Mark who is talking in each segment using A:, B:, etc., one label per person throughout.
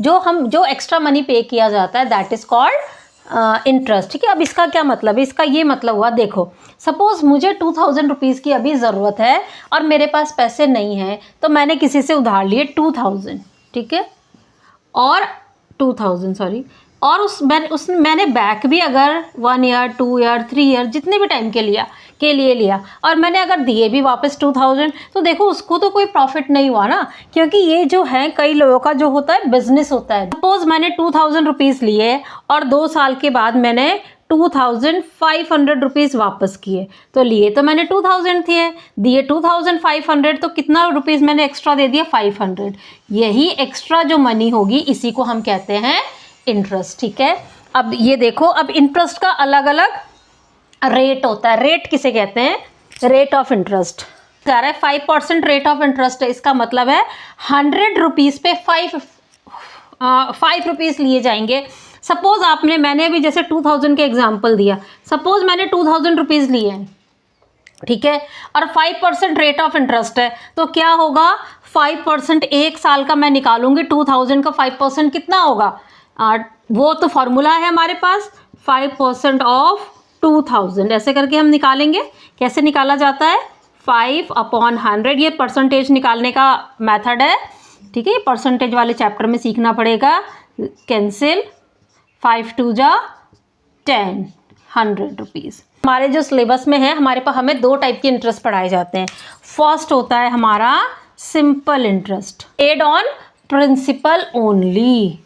A: जो extra money पे किया जाता है दैट इज कॉल्ड इंटरेस्ट। ठीक है, अब इसका क्या मतलब है? इसका ये मतलब हुआ, देखो सपोज मुझे 2000 रुपीज़ की अभी ज़रूरत है और मेरे पास पैसे नहीं हैं, तो मैंने किसी से उधार लिए 2000, ठीक है, और 2000 सॉरी, और मैंने बैक भी अगर 1 ईयर 2 ईयर 3 ईयर जितने भी टाइम के लिए लिया और मैंने अगर दिए भी वापस 2000, तो देखो उसको तो कोई प्रॉफिट नहीं हुआ ना, क्योंकि ये जो है कई लोगों का जो होता है बिजनेस होता है। सपोज मैंने 2000 रुपीज़ लिए और 2 साल के बाद मैंने 2500 रुपीज़ वापस किए, तो लिए तो मैंने 2000 थे, दिए 2500, तो कितना रुपीज़ मैंने एक्स्ट्रा दे दिया? 500। यही एक्स्ट्रा जो मनी होगी इसी को हम कहते हैं इंटरेस्ट। ठीक है, अब ये देखो, अब इंटरेस्ट का अलग अलग रेट होता है। रेट किसे कहते हैं? Rate of interest. कह रहा है 5% रेट ऑफ इंटरेस्ट है, इसका मतलब है 100 रुपीज़ पे 5 रुपीज़ लिए जाएंगे। सपोज मैंने अभी जैसे 2000 के एग्जाम्पल दिया, सपोज मैंने 2000 रुपीज़ लिए हैं, ठीक है, और 5% रेट ऑफ इंटरेस्ट है, तो क्या होगा? 5% 1 साल का मैं निकालूंगी, 2000 का 5% कितना होगा? वो तो फॉर्मूला है हमारे पास, 5% ऑफ 2000, ऐसे करके हम निकालेंगे। कैसे निकाला जाता है? 5/100, ये परसेंटेज निकालने का मेथड है। ठीक है, ये परसेंटेज वाले चैप्टर में सीखना पड़ेगा। कैंसिल 5 2 जा 10, 100 रुपीज़। हमारे जो सिलेबस में है हमें 2 टाइप के इंटरेस्ट पढ़ाए जाते हैं। फर्स्ट होता है हमारा simple interest, paid on principal only.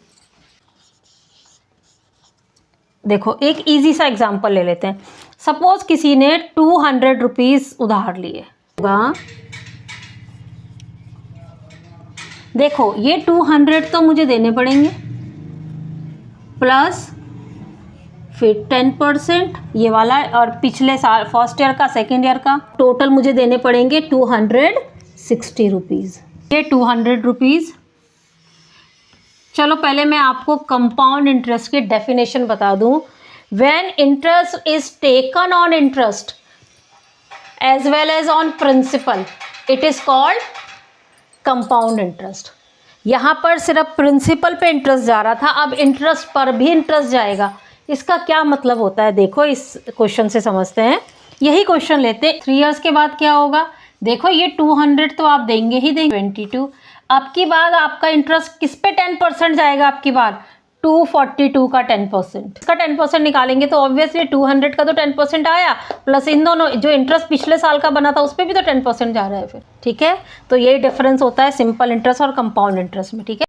A: देखो एक इजी सा एग्जांपल ले लेते हैं। सपोज किसी ने 200 रुपीज़ उधार लिए होगा। देखो ये 200 तो मुझे देने पड़ेंगे, प्लस फिर 10% ये वाला, और पिछले साल फर्स्ट ईयर का सेकेंड ईयर का टोटल मुझे देने पड़ेंगे 260 रुपीज़। ये 200 रुपीज़। चलो पहले मैं आपको कंपाउंड इंटरेस्ट की डेफिनेशन बता दूं। When interest is taken on interest as well as on principal, it is called compound interest. यहाँ पर सिर्फ प्रिंसिपल पे इंटरेस्ट जा रहा था, अब इंटरेस्ट पर भी इंटरेस्ट जाएगा। इसका क्या मतलब होता है? देखो इस क्वेश्चन से समझते हैं। यही क्वेश्चन लेते हैं, 3 इयर्स के बाद क्या होगा? देखो ये 200 तो आप देंगे ही देंगे, 22। अब की बार आपका इंटरेस्ट किस पे 10% जाएगा? आपकी बार 242 का 10%, इसका 10% निकालेंगे तो ऑब्वियसली 200 का तो 10% आया, प्लस इन दोनों जो इंटरेस्ट पिछले साल का बना था उस पर भी तो 10% जा रहा है फिर। ठीक है, तो यही डिफरेंस होता है सिंपल इंटरेस्ट और कंपाउंड इंटरेस्ट में। ठीक है।